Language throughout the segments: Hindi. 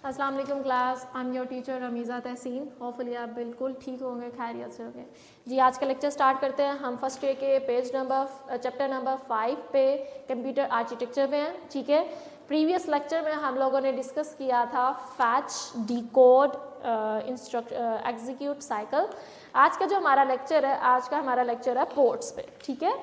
अस्सलाम वालेकुम class, I am your teacher Rameeza Tahseen. Hopefully आप बिल्कुल ठीक होंगे, खैरियत से होंगे। जी आज का लेक्चर स्टार्ट करते हैं। हम फर्स्ट डे के चैप्टर नंबर 5 पे कंप्यूटर आर्किटेक्चर में हैं। ठीक है, प्रीवियस लेक्चर में हम लोगों ने डिस्कस किया था फैच, डिकोड, एग्जीक्यूट साइकिल। आज का जो हमारा लेक्चर है, आज का हमारा लेक्चर है पोर्ट्स पे। ठीक है,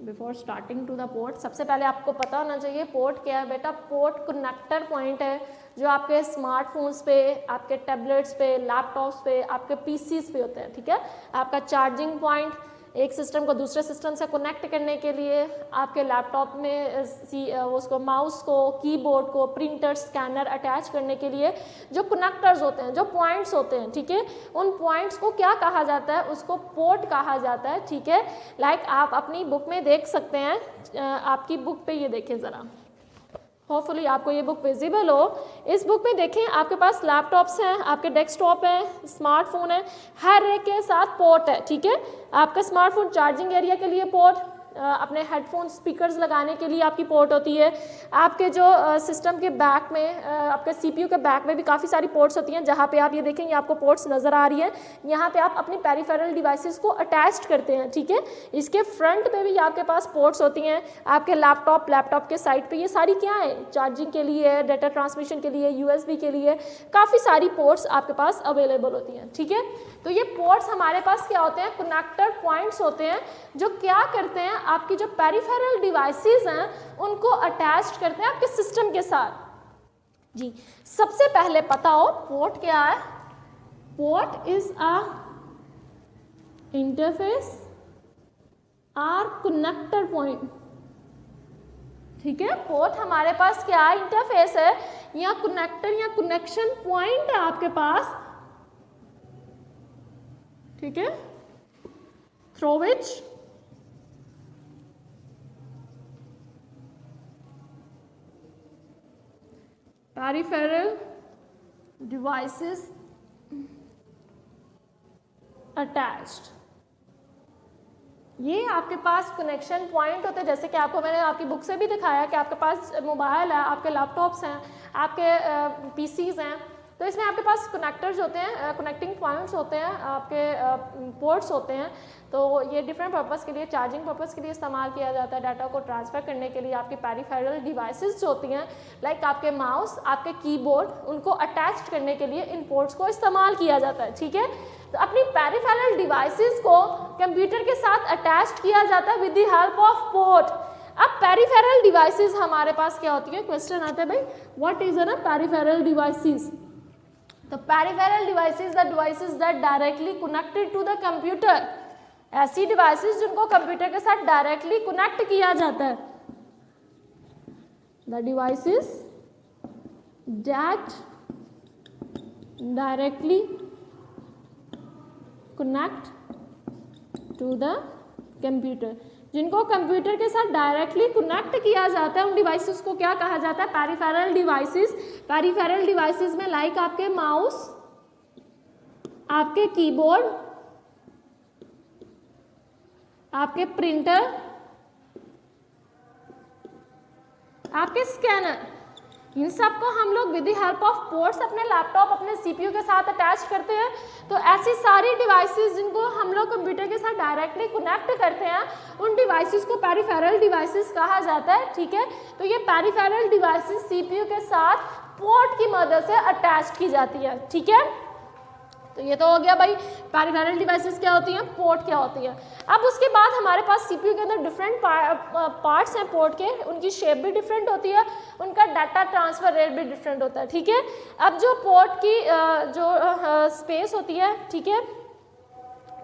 before starting to the port, सबसे पहले आपको पता होना चाहिए पोर्ट क्या है। बेटा पोर्ट कनेक्टर पॉइंट है जो आपके स्मार्टफोन्स पे, आपके टैबलेट्स पे, लैपटॉप्स पे, आपके पीसीज पे होते हैं। ठीक है, आपका चार्जिंग पॉइंट एक सिस्टम को दूसरे सिस्टम से कनेक्ट करने के लिए, आपके लैपटॉप में उसको माउस को, कीबोर्ड को, प्रिंटर, स्कैनर अटैच करने के लिए जो कनेक्टर्स होते हैं, जो पॉइंट्स होते हैं, ठीक है, उन पॉइंट्स को क्या कहा जाता है? उसको पोर्ट कहा जाता है। ठीक है, लाइक आप अपनी बुक में देख सकते हैं, आपकी बुक पे ये देखें ज़रा, होपफुली आपको ये बुक विजिबल हो। इस बुक में देखें, आपके पास लैपटॉप्स हैं, आपके डेस्कटॉप हैं, स्मार्टफोन है, हर एक के साथ पोर्ट है। ठीक है, आपका स्मार्टफोन चार्जिंग एरिया के लिए पोर्ट, अपने हेडफोन स्पीकर्स लगाने के लिए आपकी पोर्ट होती है। आपके जो सिस्टम के बैक में, आपके सीपीयू के बैक में भी काफ़ी सारी पोर्ट्स होती हैं, जहाँ पे आप ये देखेंगे आपको पोर्ट्स नज़र आ रही हैं। यहाँ पे आप अपनी पेरिफेरल डिवाइसेस को अटैच करते हैं। ठीक है, इसके फ्रंट पे भी आपके पास पोर्ट्स होती हैं। आपके लैपटॉप के साइड पे ये सारी क्या है? चार्जिंग के लिए, डाटा ट्रांसमिशन के लिए, यूएसबी के लिए, काफ़ी सारी पोर्ट्स आपके पास अवेलेबल होती हैं। ठीक है, तो ये पोर्ट्स हमारे पास क्या होते हैं? कनेक्टर पॉइंट्स होते हैं जो क्या करते हैं, आपकी जो पेरिफेरल डिवाइसेस हैं उनको अटैच करते हैं आपके सिस्टम के साथ। जी सबसे पहले पता हो पोर्ट क्या है? पोर्ट इज अ इंटरफेस और कनेक्टर पॉइंट। ठीक है, पोर्ट हमारे पास क्या है? इंटरफेस है या कनेक्टर या कनेक्शन पॉइंट है आपके पास। ठीक है, through which peripheral devices attached। ये आपके पास कनेक्शन पॉइंट होते हैं, जैसे कि आपको मैंने आपकी बुक से भी दिखाया कि आपके पास मोबाइल है, आपके लैपटॉप्स हैं, आपके पीसीज हैं, तो इसमें आपके पास कनेक्टर्स होते हैं, कनेक्टिंग पॉइंट्स होते हैं, आपके पोर्ट्स होते हैं। तो ये डिफरेंट पर्पस के लिए, चार्जिंग पर्पस के लिए इस्तेमाल किया जाता है। डाटा को ट्रांसफ़र करने के लिए आपकी पेरिफेरल डिवाइसेस जो होती हैं, लाइक आपके माउस, आपके कीबोर्ड, उनको अटैच करने के लिए इन पोर्ट्स को इस्तेमाल किया जाता है। ठीक है, तो अपनी पेरिफेरल डिवाइसेस को कंप्यूटर के साथ अटैच किया जाता है with the help of port. अब पेरिफेरल डिवाइसेस हमारे पास क्या होती है? क्वेश्चन आता है भाई, what is a peripheral devices? तो peripheral devices the devices that directly connected to the computer, ऐसी डिवाइसेस जिनको कंप्यूटर के साथ डायरेक्टली कनेक्ट किया जाता है। The devices that directly connect to the computer, जिनको कंप्यूटर के साथ डायरेक्टली कनेक्ट किया जाता है, उन डिवाइसेस को क्या कहा जाता है? Peripheral devices. पेरिफेरल डिवाइसेस में लाइक आपके माउस, आपके कीबोर्ड, आपके प्रिंटर, आपके स्कैनर, इन सब को हम लोग with the help of ports अपने लैपटॉप, अपने सीपीयू के साथ अटैच करते हैं। तो ऐसी सारी डिवाइसेस जिनको हम लोग कंप्यूटर के साथ डायरेक्टली कनेक्ट करते हैं, उन डिवाइसेस को पेरिफेरल डिवाइसेस कहा जाता है। ठीक है, तो ये पेरिफेरल डिवाइसेस सीपीयू के साथ पोर्ट की मदद से अटैच की जाती है। ठीक है, तो ये तो हो गया भाई पेरिफेरल डिवाइसेस क्या होती हैं, पोर्ट क्या होती है। अब उसके बाद हमारे पास सीपीयू के अंदर डिफरेंट पार्ट्स हैं पोर्ट के, उनकी शेप भी डिफरेंट होती है, उनका डाटा ट्रांसफर रेट भी डिफरेंट होता है। ठीक है, अब जो पोर्ट की जो स्पेस होती है, ठीक है,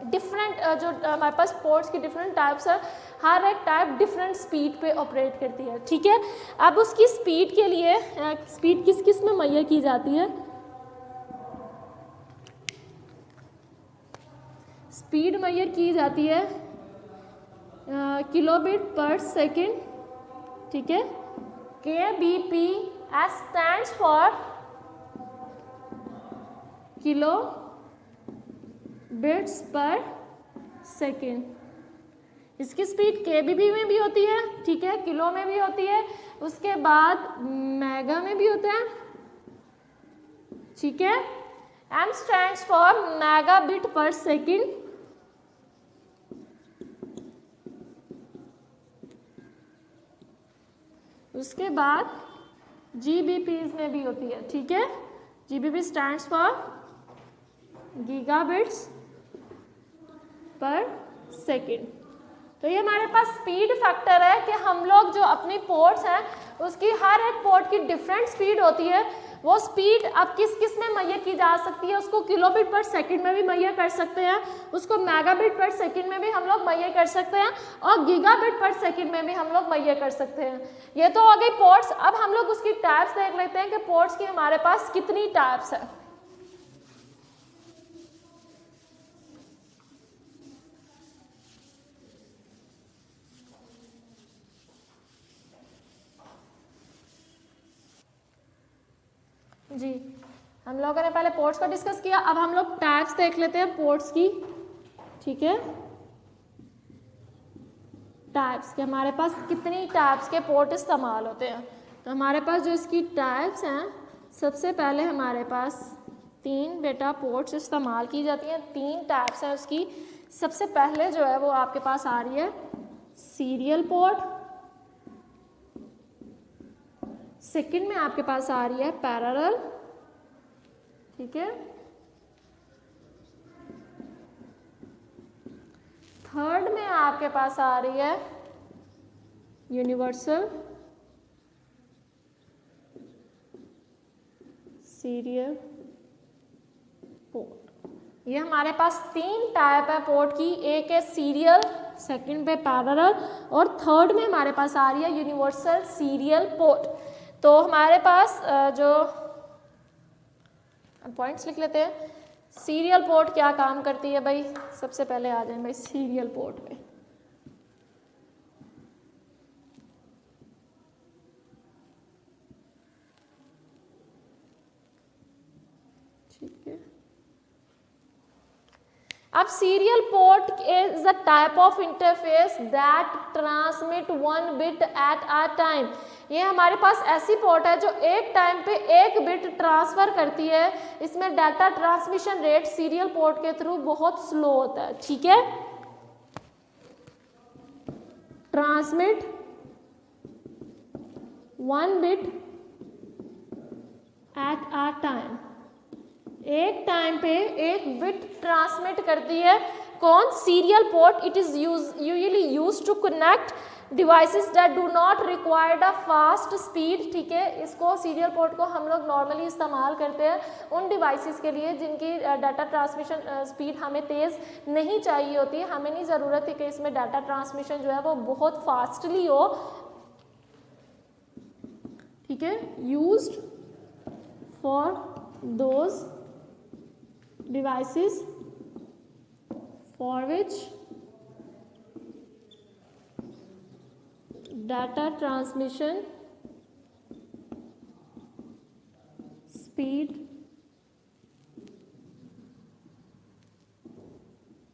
डिफरेंट जो हमारे पास पोर्ट्स की डिफरेंट टाइप्स है, हर एक टाइप डिफरेंट स्पीड पे ऑपरेट करती है। ठीक है, अब उसकी स्पीड के लिए स्पीड किस किस में मुहैया की जाती है? स्पीड मेजर की जाती है किलोबिट पर सेकेंड। ठीक है, KBPS stands for kilo bits पर सेकेंड। इसकी स्पीड केबीबी में भी होती है, ठीक है, किलो में भी होती है, उसके बाद मेगा में भी होता है, ठीक है। M stands for megabit per second, उसके बाद जीबीपीज में भी होती है, ठीक है। GBP stands for gigabits per second. तो ये हमारे पास स्पीड फैक्टर है कि हम लोग जो अपनी पोर्ट्स हैं उसकी हर एक पोर्ट की डिफरेंट स्पीड होती है। वो स्पीड अब किस किस में मेजर की जा सकती है, उसको किलोबिट पर सेकंड में भी मेजर कर सकते हैं, उसको मेगाबिट पर सेकंड में भी हम लोग मेजर कर सकते हैं, और गीगाबिट पर सेकंड में भी हम लोग मेजर कर सकते हैं। ये तो हो गई पोर्ट्स। अब हम लोग उसकी टाइप्स देख लेते हैं कि पोर्ट्स की हमारे पास कितनी टाइप्स है। जी, हम लोगों ने पहले पोर्ट्स को डिस्कस किया, अब हम लोग टाइप्स देख लेते हैं पोर्ट्स की, ठीक है। टाइप्स के हमारे पास कितनी टाइप्स के पोर्ट इस्तेमाल होते हैं। तो हमारे पास जो इसकी टाइप्स हैं, सबसे पहले हमारे पास 3 बेटा पोर्ट्स इस्तेमाल की जाती हैं। 3 टाइप्स हैं उसकी। सबसे पहले जो है वो आपके पास आ रही है सीरियल पोर्ट, सेकंड में आपके पास आ रही है पैरेलल, ठीक है। थर्ड में आपके पास आ रही है यूनिवर्सल सीरियल पोर्ट। ये हमारे पास 3 टाइप है पोर्ट की। एक है सीरियल, सेकंड पे पैरेलल, और थर्ड में हमारे पास आ रही है यूनिवर्सल सीरियल पोर्ट। तो हमारे पास जो पॉइंट्स लिख लेते हैं। सीरियल पोर्ट क्या काम करती है भाई, सबसे पहले आ जाए भाई सीरियल पोर्ट पे। ठीक है, अब serial port is the type of interface that transmit 1 bit at a time. ये हमारे पास ऐसी पोर्ट है जो एक टाइम पे 1 बिट ट्रांसफर करती है। इसमें data transmission rate serial port के थ्रू बहुत स्लो होता है, ठीक है। Transmit 1 bit at a time, एक टाइम पे 1 बिट ट्रांसमिट करती है। कौन? Serial port. It is usually used to connect devices that do not required a fast speed, ठीक है। इसको सीरियल पोर्ट को हम लोग नॉर्मली इस्तेमाल करते हैं उन डिवाइसेस के लिए जिनकी डाटा ट्रांसमिशन स्पीड हमें तेज़ नहीं चाहिए होती है। हमें नहीं ज़रूरत है कि इसमें डाटा ट्रांसमिशन जो है वो बहुत फास्टली हो, ठीक है। Used for those devices for which data transmission speed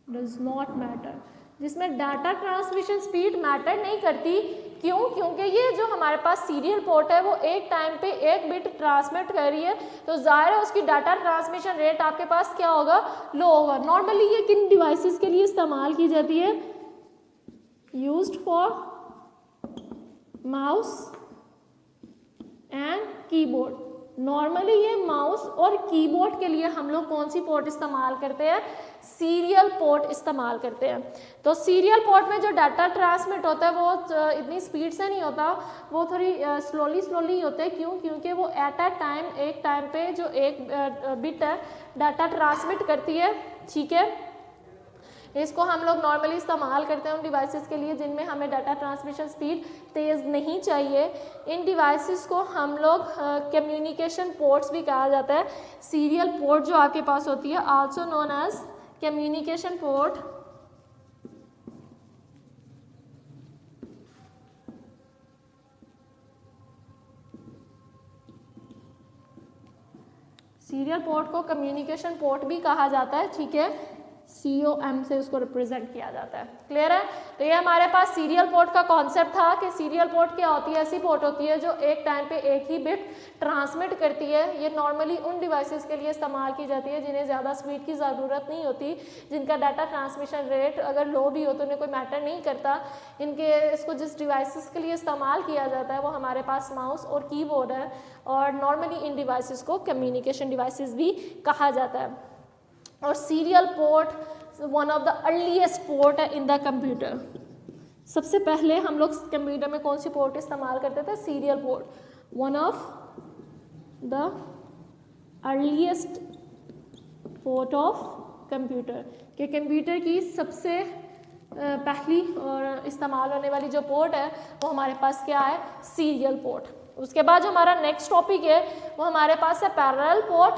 does not matter, जिसमें डाटा ट्रांसमिशन स्पीड मैटर नहीं करती। क्यों? क्योंकि ये जो हमारे पास सीरियल पोर्ट है वो एक टाइम पे 1 बिट ट्रांसमिट कर रही है, तो जाहिर है उसकी डाटा ट्रांसमिशन रेट आपके पास क्या होगा? लो होगा। नॉर्मली ये किन डिवाइसेस के लिए इस्तेमाल की जाती है? Used for mouse and keyboard. Normally ये माउस और कीबोर्ड के लिए हम लोग कौन सी पोर्ट इस्तेमाल करते हैं? सीरियल पोर्ट इस्तेमाल करते हैं। तो सीरियल पोर्ट में जो डाटा ट्रांसमिट होता है वो इतनी स्पीड से नहीं होता, वो थोड़ी स्लोली होता है। क्यों? क्योंकि वो एट अ टाइम, एक टाइम पे जो 1 बिट है डाटा ट्रांसमिट करती है, ठीक है। इसको हम लोग नॉर्मली इस्तेमाल करते हैं उन डिवाइसेस के लिए जिनमें हमें डाटा ट्रांसमिशन स्पीड तेज़ नहीं चाहिए। इन डिवाइसेस को हम लोग कम्युनिकेशन पोर्ट्स भी कहा जाता है। सीरियल पोर्ट जो आपके पास होती है also known as communication port, serial port को कम्युनिकेशन पोर्ट भी कहा जाता है, ठीक है। COM से उसको रिप्रेजेंट किया जाता है। क्लियर है? तो ये हमारे पास सीरियल पोर्ट का कॉन्सेप्ट था कि सीरियल पोर्ट क्या होती है, ऐसी पोर्ट होती है जो एक टाइम पे एक ही बिट ट्रांसमिट करती है। ये नॉर्मली उन डिवाइसेस के लिए इस्तेमाल की जाती है जिन्हें ज़्यादा स्पीड की ज़रूरत नहीं होती, जिनका डाटा ट्रांसमिशन रेट अगर लो भी हो तो उन्हें कोई मैटर नहीं करता। इसको जिस डिवाइसेस के लिए इस्तेमाल किया जाता है वो हमारे पास माउस और कीबोर्ड है, और नॉर्मली इन डिवाइसेस को कम्युनिकेशन डिवाइसेस भी कहा जाता है। और serial port one of the earliest port है इन द कंप्यूटर। सबसे पहले हम लोग कंप्यूटर में कौन सी पोर्ट इस्तेमाल करते थे? Serial port, one of the earliest port of computer, कि कंप्यूटर की सबसे पहली और इस्तेमाल होने वाली जो पोर्ट है वो हमारे पास क्या है? Serial port. उसके बाद जो हमारा नेक्स्ट टॉपिक है वो हमारे पास है पैरेलल पोर्ट।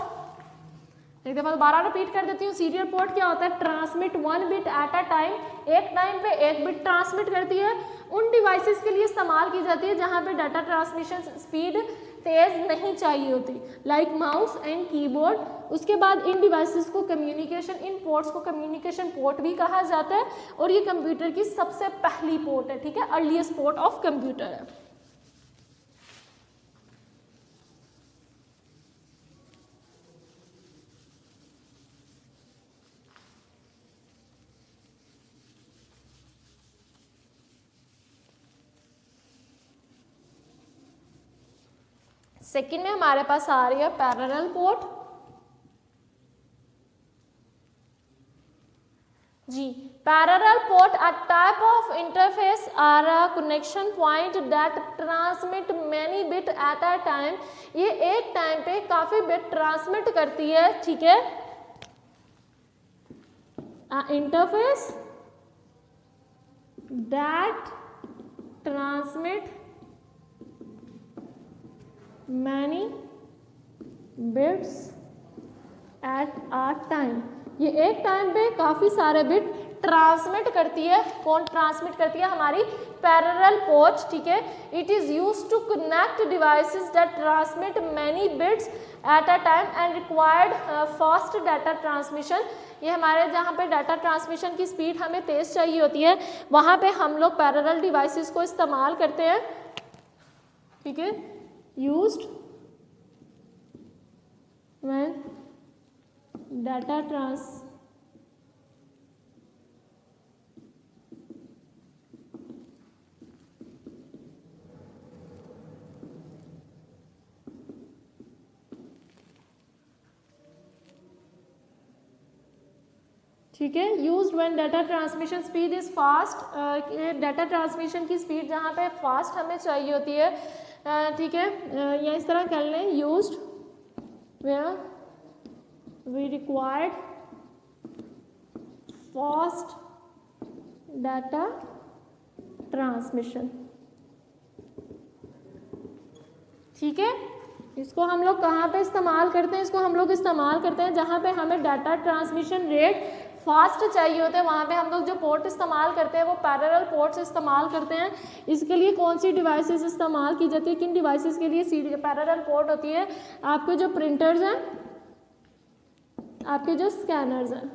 एक दफ़ा दोबारा रिपीट कर देती हूँ। सीरियल पोर्ट क्या होता है? Transmit one bit at a time, एक टाइम पे एक बिट ट्रांसमिट करती है। उन डिवाइसेस के लिए इस्तेमाल की जाती है जहाँ पे डाटा ट्रांसमिशन स्पीड तेज़ नहीं चाहिए होती, लाइक माउस एंड कीबोर्ड। उसके बाद इन डिवाइसेस को कम्युनिकेशन, इन पोर्ट्स को कम्युनिकेशन पोर्ट भी कहा जाता है, और ये कंप्यूटर की सबसे पहली पोर्ट है, ठीक है, अर्लीस्ट पोर्ट ऑफ कंप्यूटर है। सेकेंड में हमारे पास आ रही है पैरेलल पोर्ट। जी, parallel port a type of interface are a connection point that transmit many bit at a time. ये एक टाइम पे काफी बिट ट्रांसमिट करती है, ठीक है। Interface that transmit many bits at a time. ये एक टाइम पे काफ़ी सारे बिट ट्रांसमिट करती है। कौन ट्रांसमिट करती है? हमारी पैरेलल पोर्ट, ठीक है। It is used to connect devices that transmit many bits at a time and required fast data transmission. ये हमारे जहाँ पे डाटा ट्रांसमिशन की स्पीड हमें तेज़ चाहिए होती है, वहाँ पे हम लोग पैरेलल डिवाइसेस को इस्तेमाल करते हैं, ठीक है। used when data ठीक है, used when data transmission speed is fast. Data transmission की स्पीड जहाँ पे फास्ट हमें चाहिए होती है, ठीक है, या इस तरह कर लें, used where we required fast data transmission, ठीक है। इसको हम लोग कहाँ पे इस्तेमाल करते हैं? इसको हम लोग इस्तेमाल करते हैं जहाँ पे हमें डाटा ट्रांसमिशन रेट फास्ट चाहिए होते हैं, वहाँ पे हम लोग जो पोर्ट इस्तेमाल करते हैं वो पैरेलल पोर्ट्स इस्तेमाल करते हैं। इसके लिए कौन सी डिवाइसेस इस्तेमाल की जाती है? किन डिवाइसेस के लिए पैरेलल पोर्ट होती है? आपके जो प्रिंटर्स हैं, आपके जो स्कैनर्स हैं,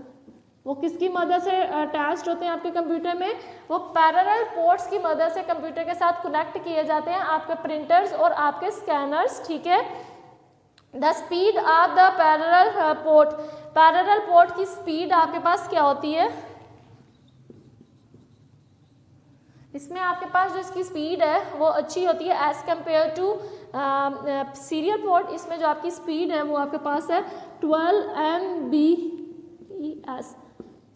वो किसकी मदद से अटैच्ड होते हैं आपके कंप्यूटर में? वो पैरेलल पोर्ट्स की मदद से कंप्यूटर के साथ कनेक्ट किए जाते हैं, आपके प्रिंटर्स और आपके स्कैनर्स, ठीक है। The speed of the parallel port की स्पीड आपके पास क्या होती है? इसमें आपके पास जो इसकी स्पीड है वो अच्छी होती है as compare to serial port. इसमें जो आपकी स्पीड है वो आपके पास है 12 Mbps,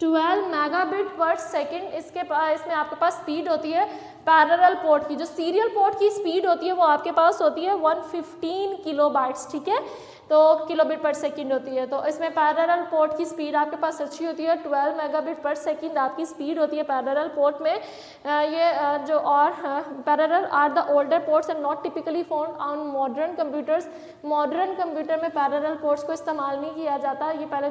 12 मेगाबिट पर सेकेंड। इसमें आपके पास स्पीड होती है पैरेलल पोर्ट की। जो सीरियल पोर्ट की स्पीड होती है वो आपके पास होती है 115 किलोबाइट्स, ठीक है, तो किलोबिट पर सेकंड होती है। तो इसमें पैरेलल पोर्ट की स्पीड आपके पास अच्छी होती है, 12 मेगाबिट पर सेकंड आपकी स्पीड होती है पैरेलल पोर्ट में। ये जो और parallel are the older ports and not typically found on modern computers. Modern computer में पैरेलल पोर्ट्स को इस्तेमाल नहीं किया जाता। ये पहले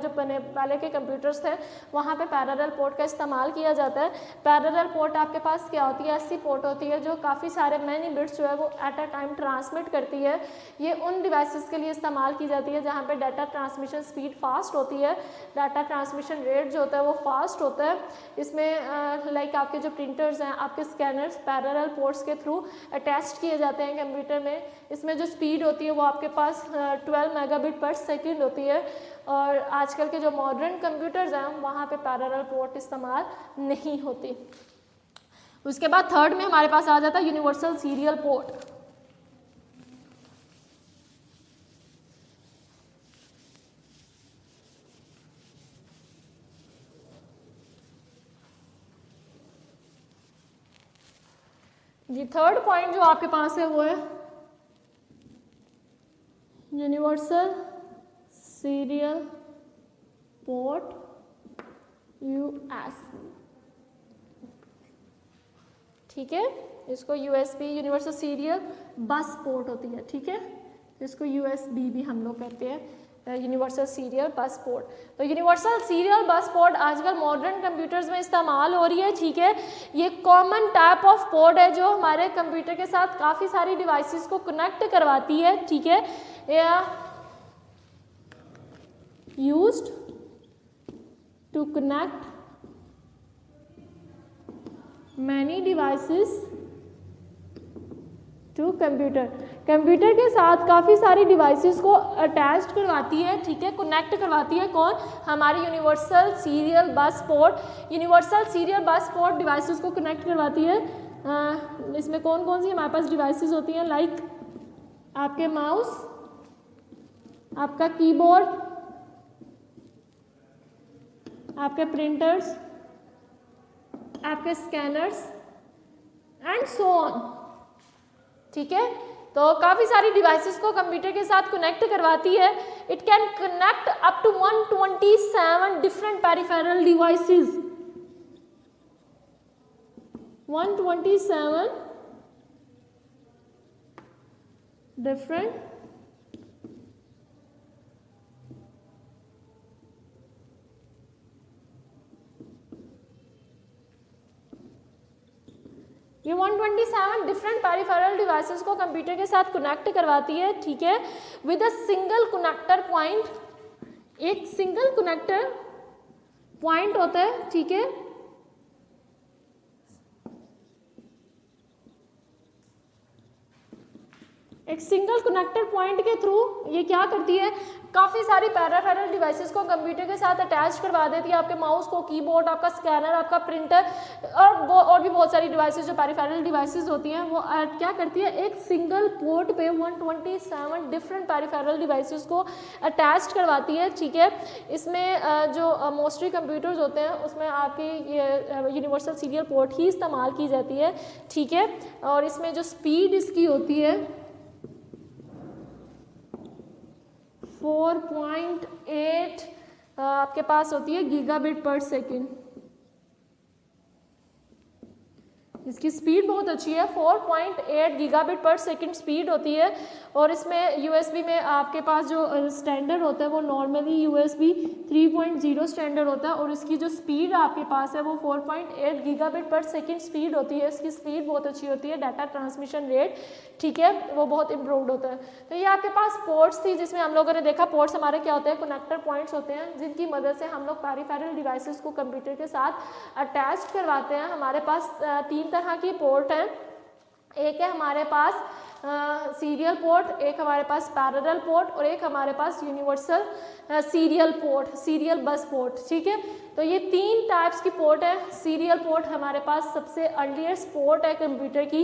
के कंप्यूटर्स थे वहाँ पे पैरेलल पोर्ट का इस्तेमाल किया जाता है। पैरेलल पोर्ट आपके पास क्या होती है? ऐसी पोर्ट होती है जो काफ़ी सारे मैनी बिट्स जो है वो एट अ टाइम ट्रांसमिट करती है। ये उन डिवाइसेस के लिए इस्तेमाल की जाती है, जहाँ पे डाटा ट्रांसमिशन स्पीड फास्ट होती है, डाटा ट्रांसमिशन रेट जो होता है वो फास्ट होता है। इसमें लाइक आपके जो प्रिंटर्स हैं, आपके स्कैनर्स पैरेलल पोर्ट्स के थ्रू अटैच किए जाते हैं कंप्यूटर में। इसमें जो स्पीड होती है वो आपके पास 12 मेगाबिट पर सेकेंड होती है, और आजकल के जो मॉडर्न कंप्यूटर्स हैं वहाँ पे पैरेलल पोर्ट इस्तेमाल नहीं होती। उसके बाद थर्ड में हमारे पास आ जाता है यूनिवर्सल सीरियल पोर्ट। जी थर्ड पॉइंट जो आपके पास है वो है यूनिवर्सल सीरियल पोर्ट यूएसबी, ठीक है। इसको USB universal serial bus port होती है, ठीक है। इसको यूएसबी भी हम लोग कहते हैं, यूनिवर्सल सीरियल बस पोर्ट। तो यूनिवर्सल सीरियल बस पोर्ट आजकल मॉडर्न कंप्यूटर्स में इस्तेमाल हो रही है, ठीक है। ये कॉमन टाइप ऑफ पोर्ट है जो हमारे कंप्यूटर के साथ काफ़ी सारी डिवाइसेस को कनेक्ट करवाती है, ठीक है। Used to connect many devices to computer. Computer के साथ काफ़ी सारी डिवाइसेस को अटैच करवाती है, ठीक है, कनेक्ट करवाती है। कौन? हमारी universal serial bus port. Universal serial bus port devices को कनेक्ट करवाती है। इसमें कौन कौन सी हमारे पास डिवाइसेस होती हैं? लाइक आपके माउस, आपका कीबोर्ड, आपके प्रिंटर्स, आपके स्कैनर्स एंड सो ऑन, ठीक है। तो काफ़ी सारी डिवाइसेस को कंप्यूटर के साथ कनेक्ट करवाती है। It can connect up to 127 different peripheral devices, 127 different ये 127 डिफरेंट पेरिफेरल डिवाइसेस को कंप्यूटर के साथ कनेक्ट करवाती है, ठीक है, with a single connector point. एक सिंगल कनेक्टर पॉइंट होता है, ठीक है। एक सिंगल कनेक्टर पॉइंट के थ्रू ये क्या करती है, काफ़ी सारी पेरिफेरल डिवाइसेस को कंप्यूटर के साथ अटैच करवा देती है। आपके माउस को, कीबोर्ड, आपका स्कैनर, आपका प्रिंटर और भी बहुत सारी डिवाइसेस जो पेरिफेरल डिवाइसेस होती हैं वो क्या करती है, एक सिंगल पोर्ट पे 127 डिफरेंट पेरिफेरल डिवाइसेस को अटैच करवाती है, ठीक है। इसमें जो मोस्टली कंप्यूटर्स होते हैं उसमें आपकी ये यूनिवर्सल सीरियल पोर्ट ही इस्तेमाल की जाती है, ठीक है। और इसमें जो स्पीड इसकी होती है 4.8 आपके पास होती है गीगाबिट पर सेकेंड। इसकी स्पीड बहुत अच्छी है, 4.8 गीगाबिट पर सेकेंड स्पीड होती है। और इसमें यूएसबी में आपके पास जो स्टैंडर्ड होता है वो नॉर्मली यूएसबी 3.0 स्टैंडर्ड होता है, और इसकी जो स्पीड आपके पास है वो 4.8 गीगाबिट पर सेकेंड स्पीड होती है। इसकी स्पीड बहुत अच्छी होती है, डाटा ट्रांसमिशन रेट, ठीक है, वो बहुत इम्प्रूव्ड होता है। तो ये आपके पास पोर्ट्स थी जिसमें हम लोगों ने देखा पोर्ट्स हमारे क्या होते हैं, कनेक्टर पॉइंट्स होते हैं जिनकी मदद से हम लोग पेरिफेरल डिवाइसेस को कंप्यूटर के साथ अटैच करवाते हैं। हमारे पास 3 तरह की पोर्ट हैं। एक है हमारे पास सीरियल पोर्ट, एक हमारे पास पैरेलल पोर्ट, और एक हमारे पास universal serial port, serial bus port, ठीक है। तो ये 3 टाइप्स की पोर्ट है। सीरियल पोर्ट हमारे पास सबसे अर्लीस्ट पोर्ट है कंप्यूटर की।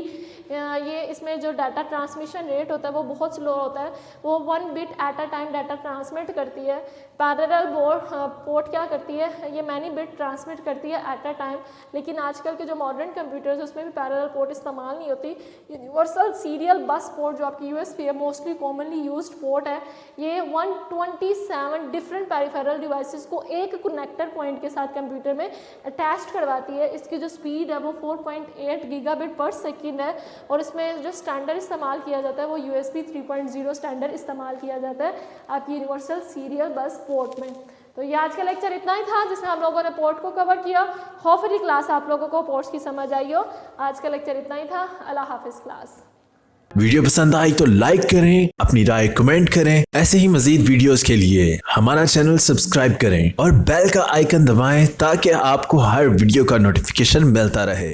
ये इसमें जो डाटा ट्रांसमिशन रेट होता है वो बहुत स्लो होता है, वो 1 bit at a time data transmit करती है। पैरेलल पोर्ट क्या करती है, ये मैनी बिट ट्रांसमिट करती है एट अ टाइम। लेकिन आजकल के जो मॉडर्न कंप्यूटर्स उसमें भी पैरेलल पोर्ट इस्तेमाल नहीं होती। यूनिवर्सल सीरियल बस पोर्ट जो आपकी यूएसबी है, मोस्टली कॉमनली यूज्ड पोर्ट है, ये 127 डिफरेंट पेरिफेरल डिवाइसेस को एक कनेक्टर पॉइंट के साथ कंप्यूटर में अटैच करवाती है। इसकी जो स्पीड है वो 4.8 गीगाबिट पर सेकेंड है, और इसमें जो स्टैंडर्ड इस्तेमाल किया जाता है वो यूएसबी 3.0 स्टैंडर्ड इस्तेमाल किया जाता है आपकी यूनिवर्सल सीरियल बस पोर्ट में। तो ये आज का लेक्चर इतना ही था जिसमें हम लोगों ने पोर्ट को कवर किया। होपफुली क्लास आप लोगों को पोर्ट्स की समझ आई हो। आज का लेक्चर इतना ही था। अल्लाह हाफिज़ क्लास। वीडियो पसंद आई तो लाइक करें, अपनी राय कमेंट करें। ऐसे ही मजीद वीडियोस के लिए हमारा चैनल सब्सक्राइब करें और बेल का आइकन दबाएं ताकि आपको हर वीडियो का नोटिफिकेशन मिलता रहे।